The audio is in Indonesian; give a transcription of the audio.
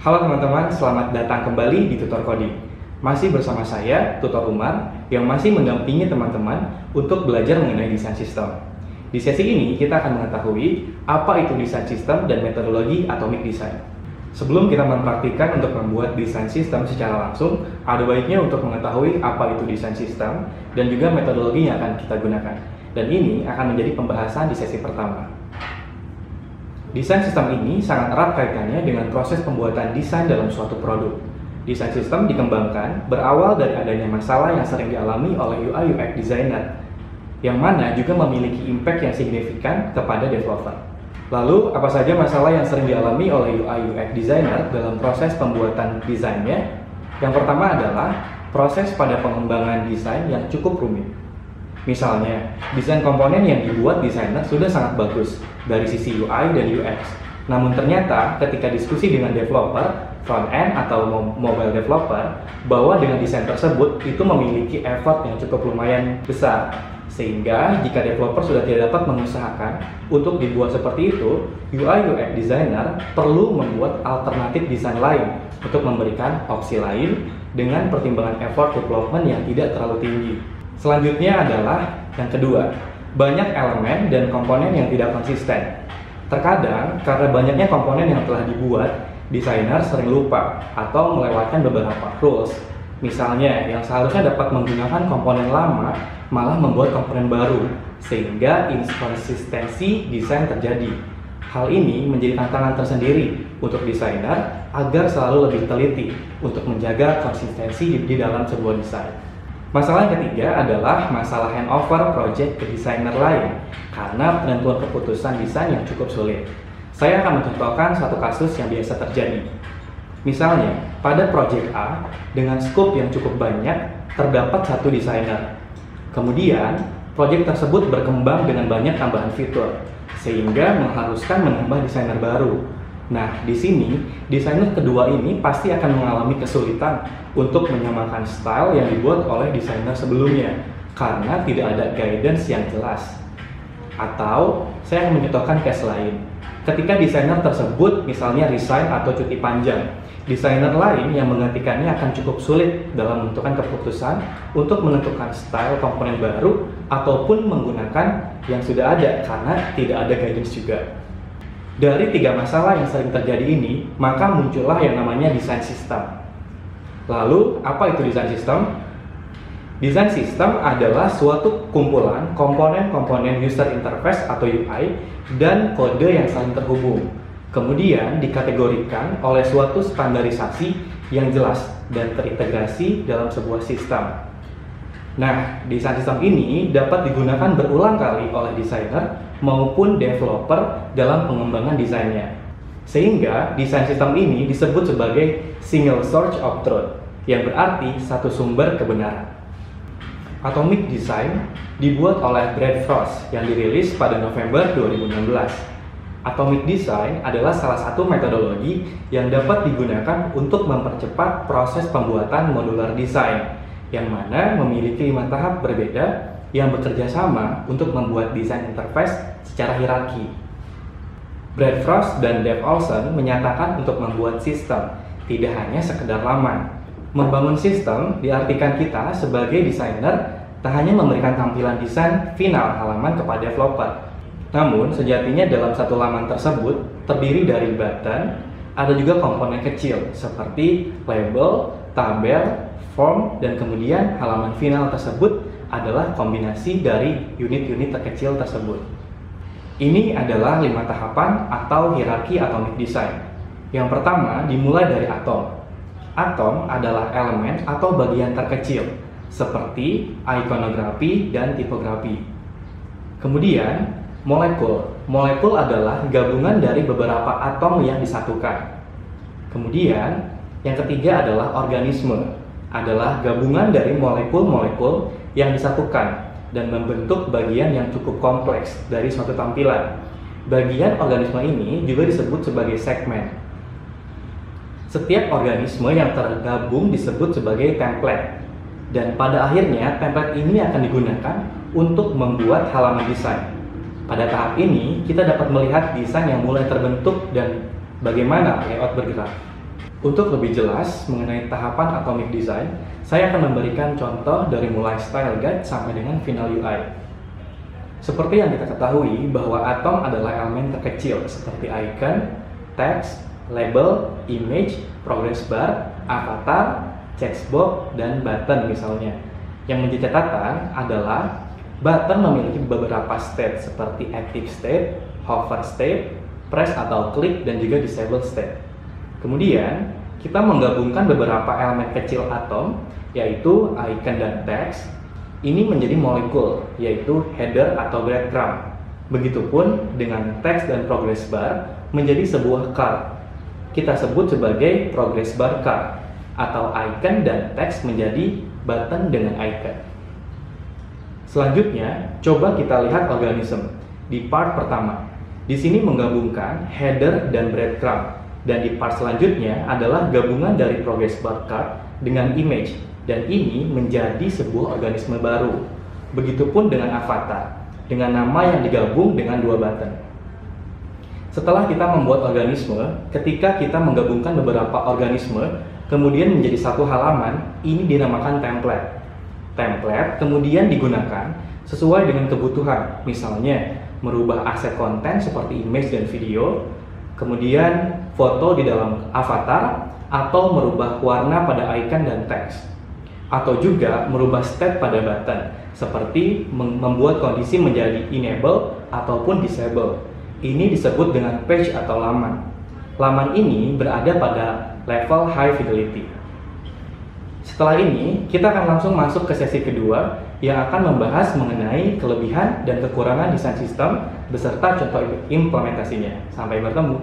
Halo teman-teman, selamat datang kembali di Tutor Coding. Masih bersama saya, Tutor Umar, yang masih mendampingi teman-teman untuk belajar mengenai desain sistem. Di sesi ini, kita akan mengetahui apa itu desain sistem dan metodologi atomic design. Sebelum kita mempraktikkan untuk membuat desain sistem secara langsung, ada baiknya untuk mengetahui apa itu desain sistem dan juga metodologi yang akan kita gunakan. Dan ini akan menjadi pembahasan di sesi pertama. Desain sistem ini sangat erat kaitannya dengan proses pembuatan desain dalam suatu produk. Desain sistem dikembangkan berawal dari adanya masalah yang sering dialami oleh UI/UX designer, yang mana juga memiliki impact yang signifikan kepada developer. Lalu, apa saja masalah yang sering dialami oleh UI/UX designer dalam proses pembuatan desainnya? Yang pertama adalah proses pada pengembangan desain yang cukup rumit. Misalnya, desain komponen yang dibuat desainer sudah sangat bagus dari sisi UI dan UX. Namun ternyata ketika diskusi dengan developer, front-end atau mobile developer, bahwa dengan desain tersebut itu memiliki effort yang cukup lumayan besar. Sehingga jika developer sudah tidak dapat mengusahakan untuk dibuat seperti itu, UI/UX designer perlu membuat alternatif desain lain untuk memberikan opsi lain dengan pertimbangan effort development yang tidak terlalu tinggi. Selanjutnya adalah yang kedua, banyak elemen dan komponen yang tidak konsisten. Terkadang, karena banyaknya komponen yang telah dibuat, desainer sering lupa atau melewatkan beberapa rules. Misalnya, yang seharusnya dapat menggunakan komponen lama, malah membuat komponen baru, sehingga inkonsistensi desain terjadi. Hal ini menjadi tantangan tersendiri untuk desainer agar selalu lebih teliti untuk menjaga konsistensi di dalam sebuah desain. Masalah yang ketiga adalah masalah handover project ke desainer lain karena penentuan keputusan desain yang cukup sulit. Saya akan mencontohkan satu kasus yang biasa terjadi. Misalnya, pada project A dengan scope yang cukup banyak, terdapat satu desainer. Kemudian, project tersebut berkembang dengan banyak tambahan fitur, sehingga mengharuskan menambah desainer baru. Nah, di sini, desainer kedua ini pasti akan mengalami kesulitan untuk menyamakan style yang dibuat oleh desainer sebelumnya karena tidak ada guidance yang jelas. Atau, saya akan mencontohkan case lain. Ketika desainer tersebut misalnya resign atau cuti panjang, desainer lain yang menggantikannya akan cukup sulit dalam menentukan keputusan untuk menentukan style komponen baru ataupun menggunakan yang sudah ada karena tidak ada guidance juga. Dari tiga masalah yang sering terjadi ini, maka muncullah yang namanya desain sistem. Lalu, apa itu desain sistem? Desain sistem adalah suatu kumpulan komponen-komponen user interface atau UI dan kode yang saling terhubung. Kemudian dikategorikan oleh suatu standarisasi yang jelas dan terintegrasi dalam sebuah sistem. Nah, desain sistem ini dapat digunakan berulang kali oleh desainer maupun developer dalam pengembangan desainnya. Sehingga desain sistem ini disebut sebagai single source of truth, yang berarti satu sumber kebenaran. Atomic Design dibuat oleh Brad Frost yang dirilis pada November 2016. Atomic Design adalah salah satu metodologi yang dapat digunakan untuk mempercepat proses pembuatan modular design, yang mana memiliki 5 tahap berbeda yang bekerja sama untuk membuat desain interface secara hierarki. Brad Frost dan Dave Olson menyatakan untuk membuat sistem tidak hanya sekedar laman. Membangun sistem diartikan kita sebagai desainer tak hanya memberikan tampilan desain final halaman kepada developer. Namun sejatinya dalam satu laman tersebut terdiri dari button, ada juga komponen kecil seperti label, tabel, form, dan kemudian halaman final tersebut adalah kombinasi dari unit-unit terkecil tersebut. Ini adalah 5 tahapan atau hierarki atomic design. Yang pertama dimulai dari atom. Atom adalah elemen atau bagian terkecil seperti ikonografi dan tipografi. Kemudian molekul. Molekul adalah gabungan dari beberapa atom yang disatukan. Kemudian yang ketiga adalah organisme. Adalah gabungan dari molekul-molekul yang disatukan dan membentuk bagian yang cukup kompleks dari suatu tampilan. Bagian organisme ini juga disebut sebagai segmen. Setiap organisme yang tergabung disebut sebagai template. Dan pada akhirnya template ini akan digunakan untuk membuat halaman desain. Pada tahap ini, kita dapat melihat desain yang mulai terbentuk dan bagaimana layout bergerak. Untuk lebih jelas mengenai tahapan Atomic Design, saya akan memberikan contoh dari mulai style guide sampai dengan final UI. Seperti yang kita ketahui bahwa atom adalah elemen terkecil seperti icon, text, label, image, progress bar, avatar, checkbox, dan button misalnya. Yang menjadi catatan adalah button memiliki beberapa state seperti active state, hover state, press atau klik, dan juga disable state. Kemudian, kita menggabungkan beberapa elemen kecil atom, yaitu icon dan text. Ini menjadi molekul, yaitu header atau breadcrumb. Begitupun dengan text dan progress bar menjadi sebuah card. Kita sebut sebagai progress bar card, atau icon dan text menjadi button dengan icon. Selanjutnya, coba kita lihat organisme di part pertama. Di sini menggabungkan header dan breadcrumb. Dan di part selanjutnya adalah gabungan dari progress bar card dengan image, dan ini menjadi sebuah organisme baru. Begitupun dengan avatar, dengan nama yang digabung dengan dua button. Setelah kita membuat organisme, ketika kita menggabungkan beberapa organisme, kemudian menjadi satu halaman, ini dinamakan template. Template kemudian digunakan sesuai dengan kebutuhan, misalnya merubah aset konten seperti image dan video, kemudian foto di dalam avatar, atau merubah warna pada icon dan teks, atau juga merubah state pada button, seperti membuat kondisi menjadi enable ataupun disable. Ini disebut dengan page atau laman. Laman ini berada pada level high fidelity. Setelah ini, kita akan langsung masuk ke sesi kedua yang akan membahas mengenai kelebihan dan kekurangan desain sistem beserta contoh implementasinya. Sampai bertemu.